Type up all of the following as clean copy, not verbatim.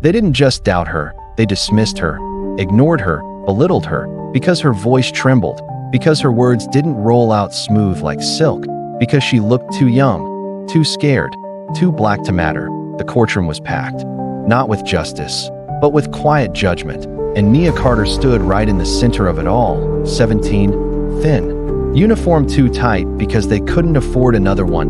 They didn't just doubt her, they dismissed her, ignored her, belittled her, because her voice trembled, because her words didn't roll out smooth like silk, because she looked too young, too scared, too black to matter. The courtroom was packed, not with justice, but with quiet judgment, and Nia Carter stood right in the center of it all, 17, thin. Uniform too tight because they couldn't afford another one.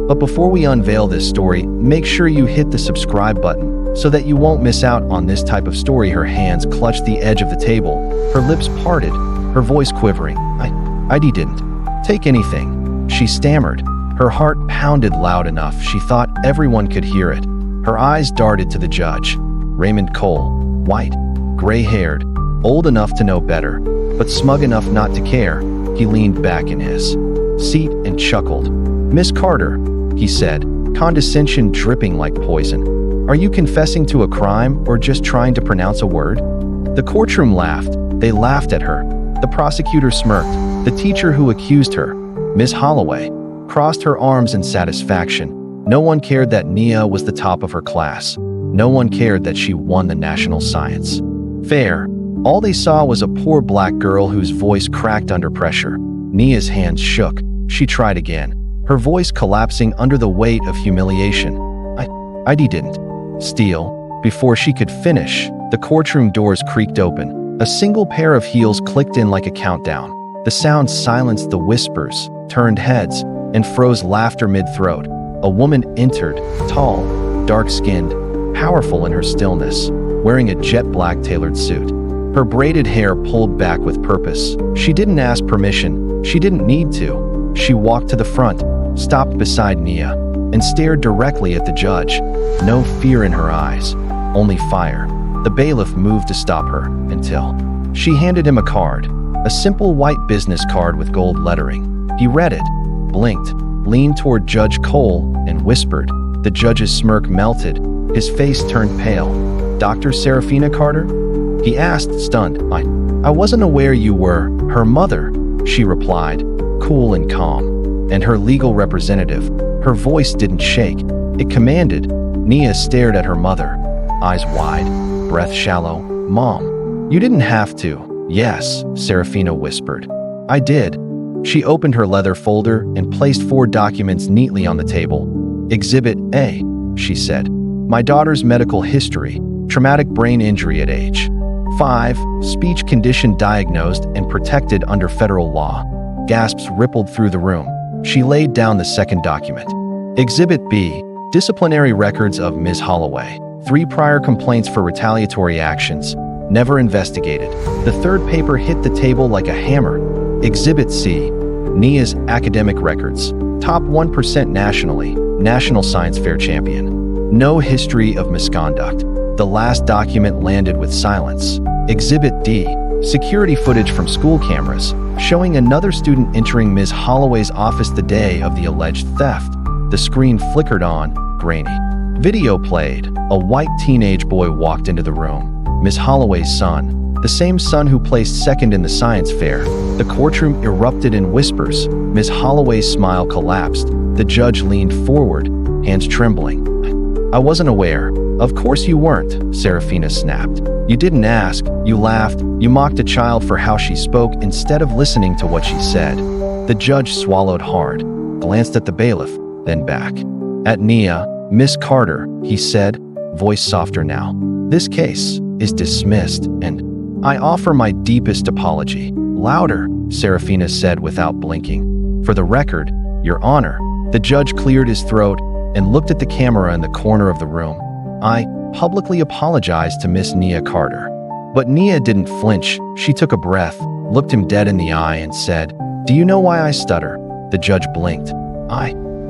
But before we unveil this story, make sure you hit the subscribe button so that you won't miss out on this type of story. Her hands clutched the edge of the table, her lips parted, her voice quivering. I didn't take anything, she stammered. Her heart pounded loud enough she thought everyone could hear it. Her eyes darted to the judge, Raymond Cole, white, gray-haired, old enough to know better, but smug enough not to care. He leaned back in his seat and chuckled. "Miss Carter," he said, condescension dripping like poison. "Are you confessing to a crime or just trying to pronounce a word?" The courtroom laughed. They laughed at her. The prosecutor smirked. The teacher who accused her, Miss Holloway, crossed her arms in satisfaction. No one cared that Nia was the top of her class. No one cared that she won the national science fair. All they saw was a poor black girl whose voice cracked under pressure. Nia's hands shook. She tried again, her voice collapsing under the weight of humiliation. I didn't steal." Before she could finish, the courtroom doors creaked open. A single pair of heels clicked in like a countdown. The sound silenced the whispers, turned heads, and froze laughter mid-throat. A woman entered, tall, dark-skinned, powerful in her stillness, wearing a jet-black tailored suit. Her braided hair pulled back with purpose. She didn't ask permission. She didn't need to. She walked to the front, stopped beside Nia, and stared directly at the judge. No fear in her eyes, only fire. The bailiff moved to stop her, until she handed him a card, a simple white business card with gold lettering. He read it, blinked, leaned toward Judge Cole, and whispered. The judge's smirk melted. His face turned pale. "Dr. Serafina Carter?" he asked, stunned. I wasn't aware you were her mother," she replied, cool and calm. And her legal representative. Her voice didn't shake. It commanded. Nia stared at her mother, eyes wide, breath shallow. "Mom, you didn't have to." "Yes," Serafina whispered. "I did." She opened her leather folder and placed 4 documents neatly on the table. "Exhibit A," she said. "My daughter's medical history, traumatic brain injury at age 5, speech condition diagnosed and protected under federal law." Gasps rippled through the room. She laid down the second document. "Exhibit B, disciplinary records of Ms. Holloway. 3 prior complaints for retaliatory actions, never investigated." The third paper hit the table like a hammer. "Exhibit C, Nia's academic records. Top 1% nationally, National Science Fair champion. No history of misconduct." The last document landed with silence. "Exhibit D, security footage from school cameras, showing another student entering Ms. Holloway's office the day of the alleged theft." The screen flickered on, grainy. Video played. A white teenage boy walked into the room. Ms. Holloway's son. The same son who placed second in the science fair. The courtroom erupted in whispers. Ms. Holloway's smile collapsed. The judge leaned forward, hands trembling. "I wasn't aware." "Of course you weren't," Serafina snapped. "You didn't ask, you laughed, you mocked a child for how she spoke instead of listening to what she said." The judge swallowed hard, glanced at the bailiff, then back at Nia. "Miss Carter," he said, voice softer now. "This case is dismissed, and I offer my deepest apology." "Louder," Serafina said without blinking. "For the record, Your Honor." The judge cleared his throat and looked at the camera in the corner of the room. "I publicly apologize to Miss Nia Carter." But Nia didn't flinch. She took a breath, looked him dead in the eye, and said, "Do you know why I stutter?" The judge blinked.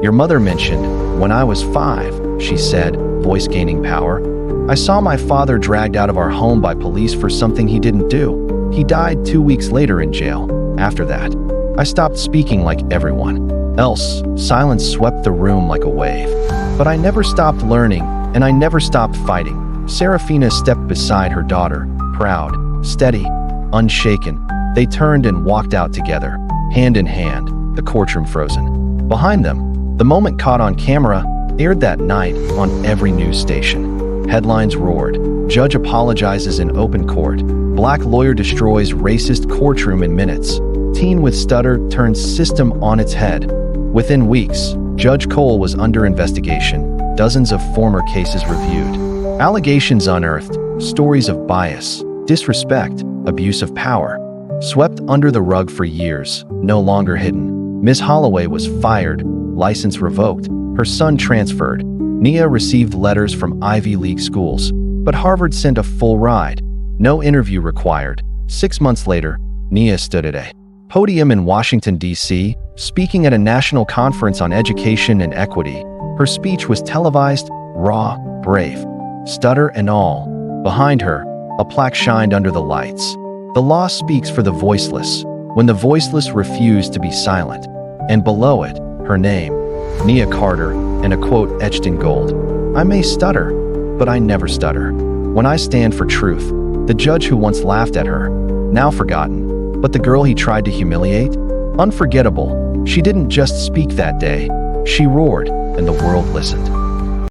Your mother mentioned, when I was 5, she said, voice gaining power. "I saw my father dragged out of our home by police for something he didn't do. He died 2 weeks later in jail. After that, I stopped speaking like everyone else." Silence swept the room like a wave. "But I never stopped learning, and I never stopped fighting." Serafina stepped beside her daughter, proud, steady, unshaken. They turned and walked out together, hand in hand, the courtroom frozen. Behind them, the moment caught on camera, aired that night on every news station. Headlines roared. Judge apologizes in open court. Black lawyer destroys racist courtroom in minutes. Teen with stutter turns system on its head. Within weeks, Judge Cole was under investigation. Dozens of former cases reviewed. Allegations unearthed. Stories of bias, disrespect, abuse of power. Swept under the rug for years, no longer hidden. Ms. Holloway was fired, license revoked, her son transferred. Nia received letters from Ivy League schools, but Harvard sent a full ride. No interview required. 6 months later, Nia stood at a podium in Washington, D.C., speaking at a national conference on education and equity. Her speech was televised, raw, brave, stutter and all. Behind her, a plaque shined under the lights. The law speaks for the voiceless, when the voiceless refuse to be silent. And below it, her name, Nia Carter, and a quote etched in gold. I may stutter, but I never stutter. When I stand for truth, the judge who once laughed at her, now forgotten, but the girl he tried to humiliate? Unforgettable, she didn't just speak that day. She roared, and the world listened.